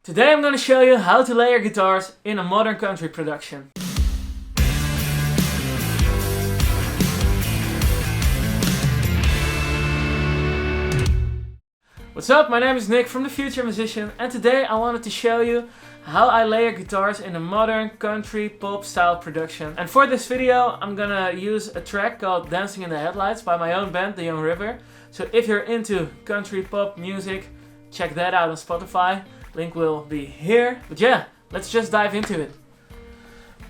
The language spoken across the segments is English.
Today I'm going to show you how to layer guitars in a modern country production. What's up, my name is Nick from the Future Musician, and today I wanted to show you how I layer guitars in a modern country pop style production. And for this video I'm gonna use a track called Dancing in the Headlights by my own band, The Young River. So if you're into country pop music, check that out on Spotify. Link will be here. But yeah, let's just dive into it.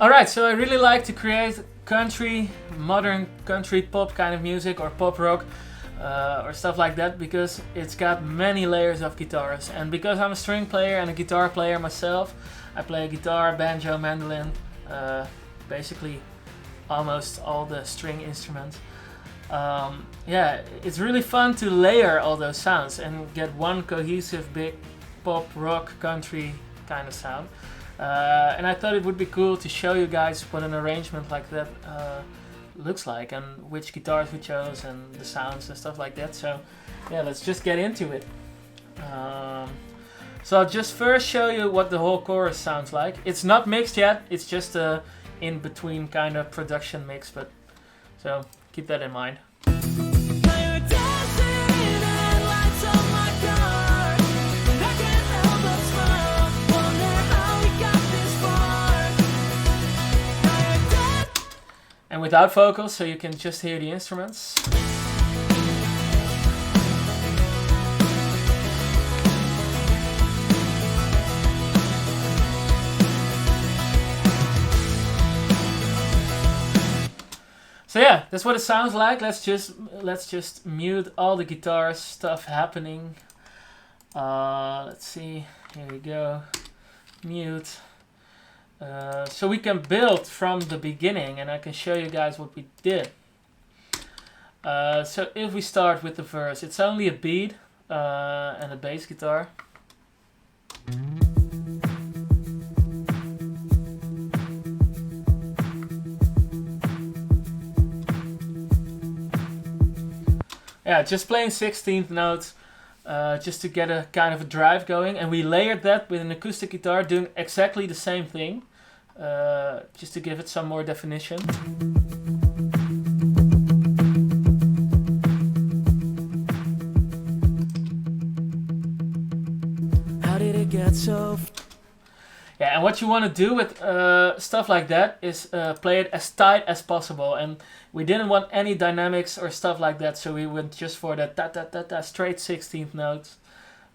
Alright, so I really like to create country, modern country pop kind of music or pop rock. Or stuff like that, because it's got many layers of guitars, and because I'm a string player and a guitar player myself, I play guitar, banjo, mandolin, basically almost all the string instruments. Yeah, it's really fun to layer all those sounds and get one cohesive big pop, rock, country kind of sound. And I thought it would be cool to show you guys what an arrangement like that looks like, and which guitars we chose and the sounds and stuff like that. So yeah, let's just get into it. So I'll just first show you what the whole chorus sounds like. It's not mixed yet, it's just a in-between kind of production mix, but so keep that in mind. And without vocals, so you can just hear the instruments. So yeah, that's what it sounds like. Let's just mute all the guitar stuff happening. Let's see. Here we go. Mute. So we can build from the beginning, and I can show you guys what we did. So if we start with the verse, it's only a beat and a bass guitar. Yeah, just playing 16th notes. Just to get a kind of a drive going, and we layered that with an acoustic guitar doing exactly the same thing, just to give it some more definition. How did it get so? Yeah, and what you want to do with stuff like that is play it as tight as possible, and we didn't want any dynamics or stuff like that, so we went just for that ta straight 16th notes.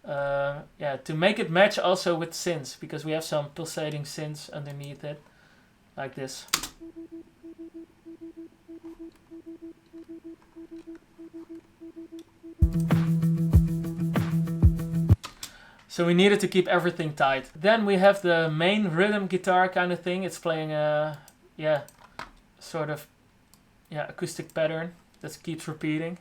Yeah, to make it match also with synths, because we have some pulsating synths underneath it, like this. So we needed to keep everything tight. Then we have the main rhythm guitar kind of thing. It's playing a, yeah, sort of, yeah, acoustic pattern that keeps repeating.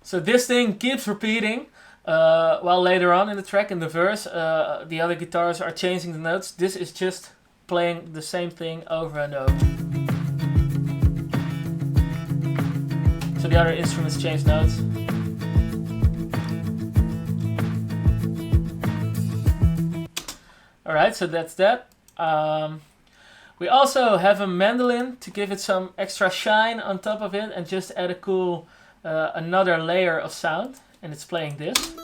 So this thing keeps repeating, while later on in the track, in the verse, the other guitars are changing the notes. This is just playing the same thing over and over. So the other instruments change notes. Alright, so that's that. We also have a mandolin to give it some extra shine on top of it and just add a cool another layer of sound, and it's playing this.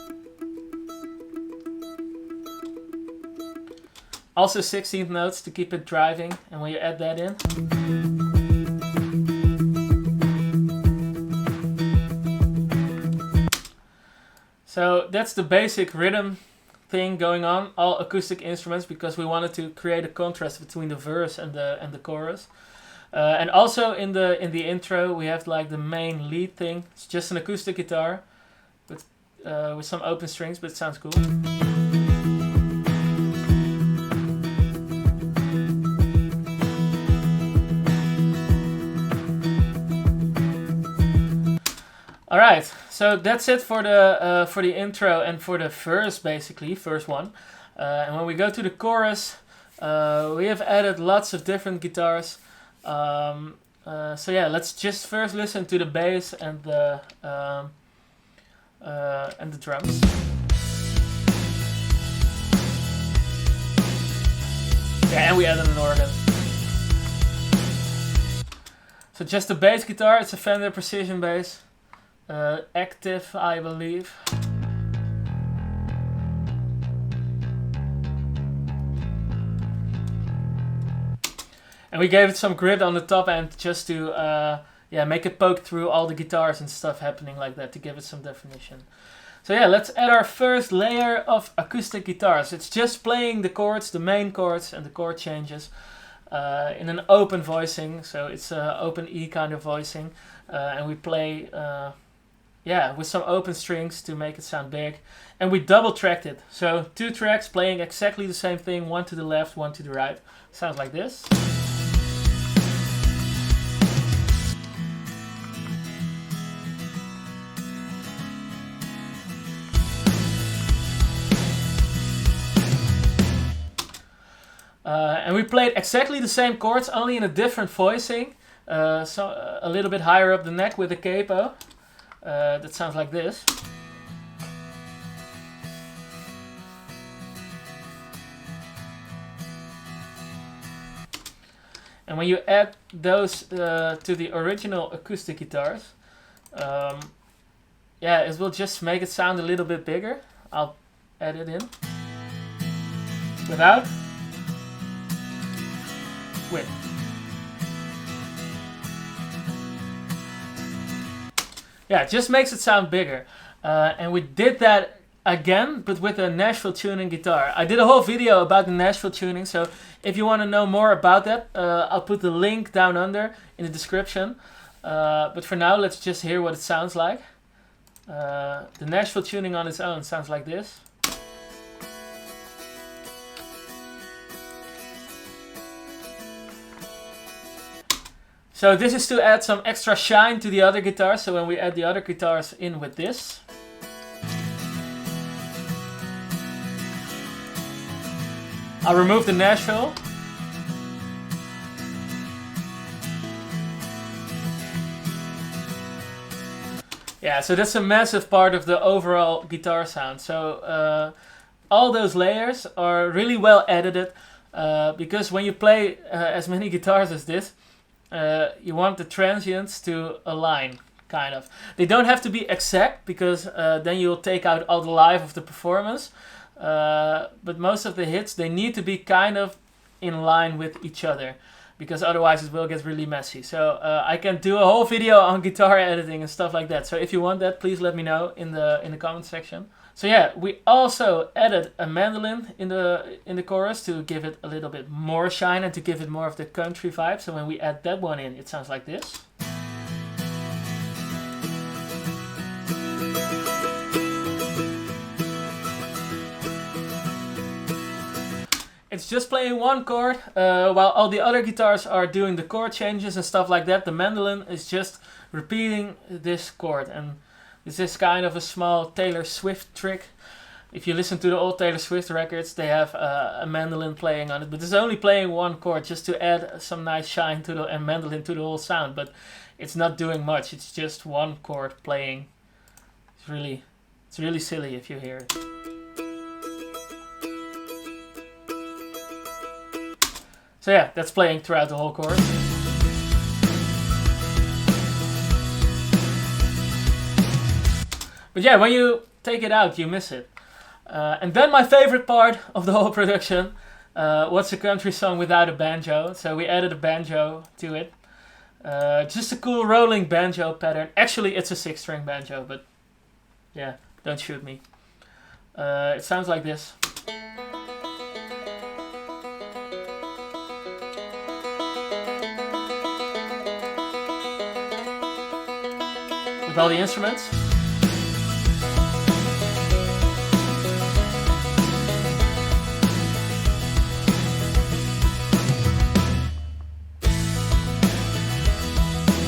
Also 16th notes to keep it driving, and when you add that in, so that's the basic rhythm thing going on, all acoustic instruments, because we wanted to create a contrast between the verse and the chorus. And also in the intro we have like the main lead thing. It's just an acoustic guitar with some open strings, but it sounds cool. Alright, so that's it for the intro and for the verse, basically, verse 1. And when we go to the chorus, we have added lots of different guitars. So yeah, let's just first listen to the bass and the drums. Yeah, and we added an organ. So just the bass guitar, it's a Fender Precision bass. Active, I believe. And we gave it some grit on the top end just to make it poke through all the guitars and stuff happening like that, to give it some definition. So yeah, let's add our first layer of acoustic guitars. It's just playing the chords, the main chords and the chord changes in an open voicing. So it's an open E kind of voicing. And we play with some open strings to make it sound big. And we double tracked it. So 2 tracks playing exactly the same thing, one to the left, one to the right. Sounds like this. And we played exactly the same chords, only in a different voicing. So a little bit higher up the neck with a capo. That sounds like this. And when you add those to the original acoustic guitars, it will just make it sound a little bit bigger. I'll add it in. Without. With. Yeah, it just makes it sound bigger. And we did that again, but with a Nashville tuning guitar. I did a whole video about the Nashville tuning, so if you want to know more about that, I'll put the link down under in the description. But for now, let's just hear what it sounds like. The Nashville tuning on its own sounds like this. So this is to add some extra shine to the other guitars, so when we add the other guitars in with this. I'll remove the Nashville. Yeah, so that's a massive part of the overall guitar sound. So all those layers are really well edited, because when you play as many guitars as this, you want the transients to align, kind of. They don't have to be exact, because then you'll take out all the life of the performance. But most of the hits, they need to be kind of in line with each other, because otherwise it will get really messy. So I can do a whole video on guitar editing and stuff like that. So if you want that, please let me know in the comment section. So yeah, we also added a mandolin in the chorus to give it a little bit more shine and to give it more of the country vibe. So when we add that one in, it sounds like this. It's just playing one chord, while all the other guitars are doing the chord changes and stuff like that. The mandolin is just repeating this chord, and this is kind of a small Taylor Swift trick. If you listen to the old Taylor Swift records, they have a mandolin playing on it, but it's only playing one chord just to add some nice shine to and mandolin to the whole sound. But it's not doing much. It's just one chord playing. It's really silly if you hear it. So yeah, that's playing throughout the whole chorus. But yeah, when you take it out, you miss it. And then my favorite part of the whole production, what's a country song without a banjo? So we added a banjo to it. Just a cool rolling banjo pattern. Actually, it's a 6-string banjo, but yeah, don't shoot me. It sounds like this. With all the instruments.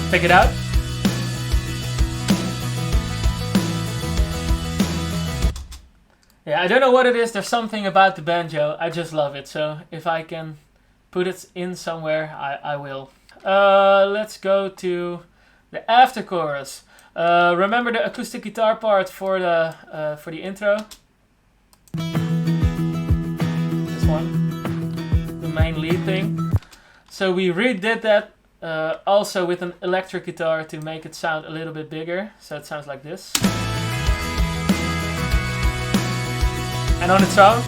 Pick it out. Yeah, I don't know what it is. There's something about the banjo. I just love it. So if I can put it in somewhere, I will. let's go to the after chorus. Remember the acoustic guitar part for the intro? This one, the main lead thing. So we redid that also with an electric guitar to make it sound a little bit bigger. So it sounds like this. And on its own.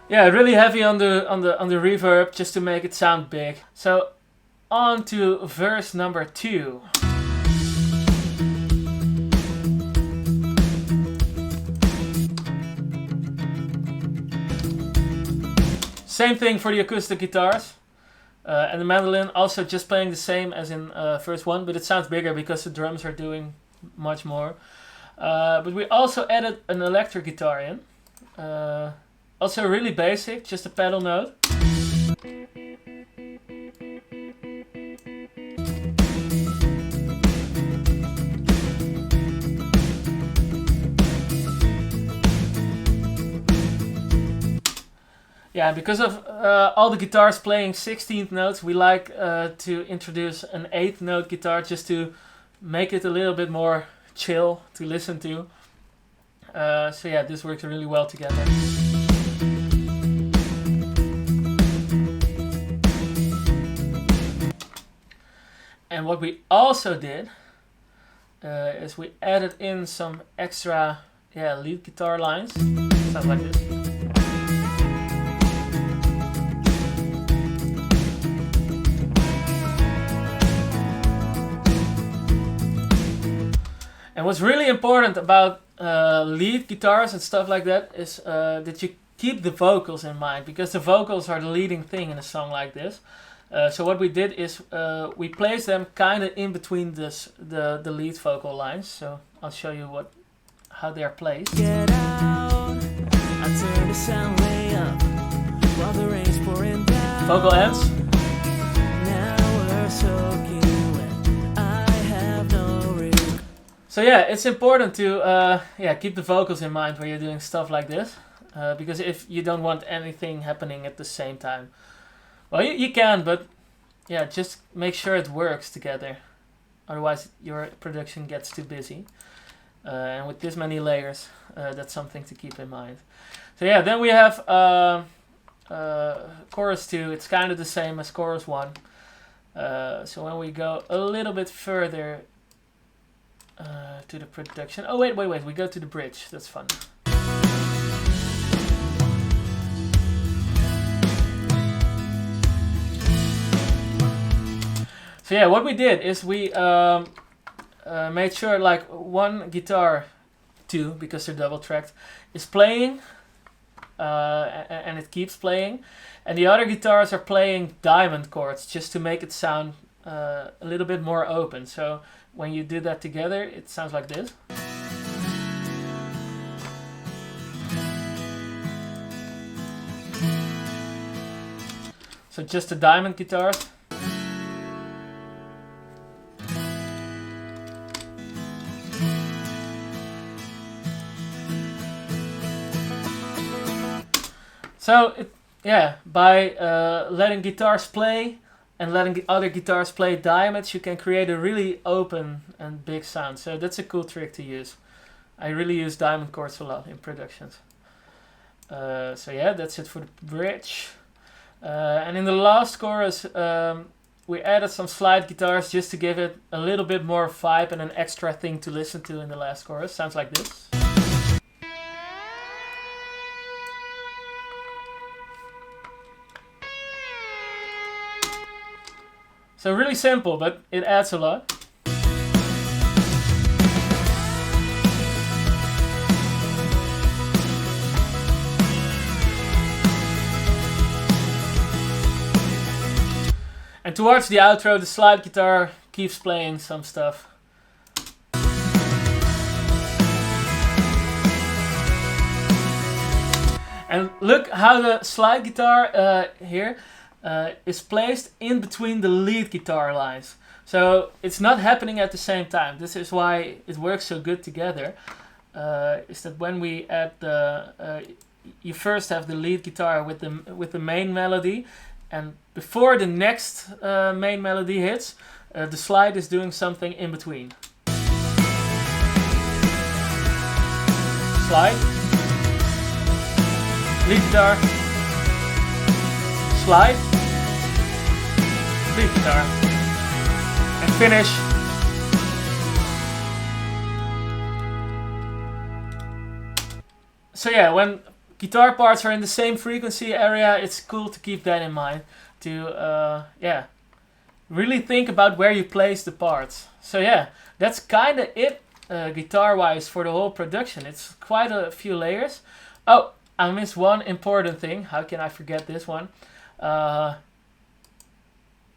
Yeah, really heavy on the reverb just to make it sound big. So on to verse number 2. Same thing for the acoustic guitars and the mandolin, also just playing the same as in verse 1, but it sounds bigger because the drums are doing much more. But we also added an electric guitar in. Also really basic, just a pedal note. Yeah, because of all the guitars playing 16th notes, we like to introduce an 8th note guitar just to make it a little bit more chill to listen to. So yeah, this works really well together. And what we also did is we added in some extra lead guitar lines. Sounds like this. And what's really important about lead guitars and stuff like that is that you keep the vocals in mind, because the vocals are the leading thing in a song like this. So what we did is we placed them kind of in between the lead vocal lines. So I'll show you how they are placed. Get out, I turn the sound way up while the rain's pouring down. Vocal ends. Now we're soaking wet. I have no regret. So yeah, it's important to keep the vocals in mind when you're doing stuff like this, because if you don't want anything happening at the same time. Well, you can, but yeah, just make sure it works together. Otherwise, your production gets too busy. And with this many layers, that's something to keep in mind. So yeah, then we have chorus 2. It's kind of the same as chorus 1. So when we go a little bit further to the production... Oh, wait. We go to the bridge. That's fun. So yeah, what we did is we made sure like one guitar, 2, because they're double tracked, is playing and it keeps playing, and the other guitars are playing diamond chords just to make it sound a little bit more open. So when you do that together, it sounds like this. So just the diamond guitars. So, by letting guitars play and letting other guitars play diamonds, you can create a really open and big sound. So that's a cool trick to use. I really use diamond chords a lot in productions. So yeah, that's it for the bridge. And in the last chorus, we added some slide guitars just to give it a little bit more vibe and an extra thing to listen to in the last chorus. Sounds like this. So really simple, but it adds a lot. And towards the outro, the slide guitar keeps playing some stuff. And look how the slide guitar here is placed in between the lead guitar lines. So it's not happening at the same time. This is why it works so good together. Is that when we add you first have the lead guitar with the main melody, and before the next main melody hits, the slide is doing something in between. Slide, lead guitar, slide, lead guitar, and finish. So yeah, when guitar parts are in the same frequency area, it's cool to keep that in mind, to yeah, really think about where you place the parts. So yeah, that's kind of it guitar wise for the whole production. It's quite a few layers. Oh, I missed one important thing. How can I forget this one?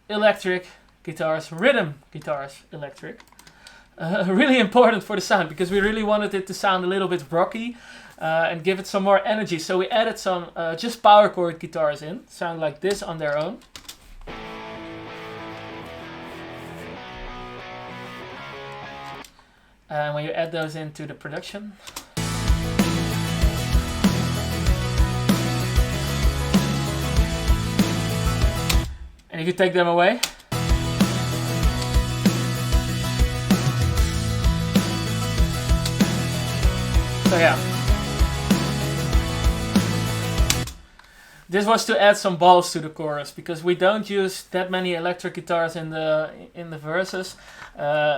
Electric guitars, rhythm guitars, electric. Really important for the sound, because we really wanted it to sound a little bit rocky and give it some more energy. So we added some just power chord guitars in, sound like this on their own. And when you add those into the production, and if you take them away, so yeah, this was to add some balls to the chorus, because we don't use that many electric guitars in the verses.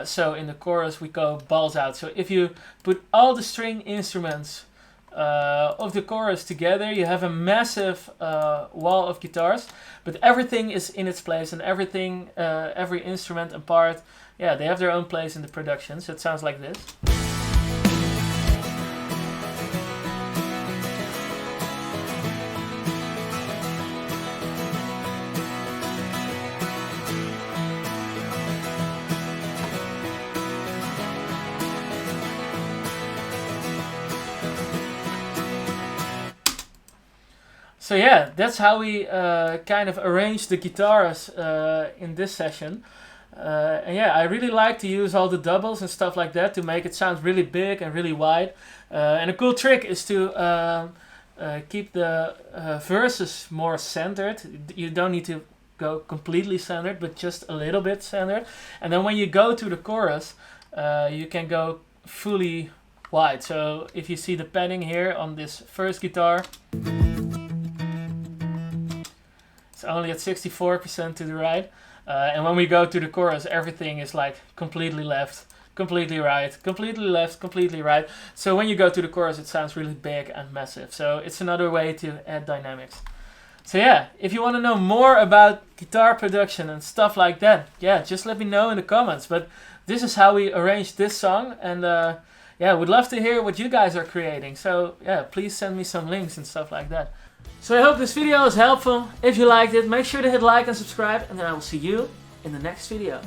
So in the chorus we go balls out. So if you put all the string instruments of the chorus together, you have a massive wall of guitars, but everything is in its place, and everything, every instrument and part, yeah, they have their own place in the production. So it sounds like this. So yeah, that's how we kind of arrange the guitars in this session. And yeah, I really like to use all the doubles and stuff like that to make it sound really big and really wide. And a cool trick is to keep the verses more centered. You don't need to go completely centered, but just a little bit centered. And then when you go to the chorus, you can go fully wide. So if you see the padding here on this first guitar, it's only at 64% to the right. And when we go to the chorus, everything is like completely left, completely right, completely left, completely right. So when you go to the chorus, it sounds really big and massive. So it's another way to add dynamics. So yeah, if you want to know more about guitar production and stuff like that, yeah, just let me know in the comments. But this is how we arranged this song. And yeah, would love to hear what you guys are creating. So yeah, please send me some links and stuff like that. So I hope this video was helpful. If you liked it, make sure to hit like and subscribe, and then I will see you in the next video.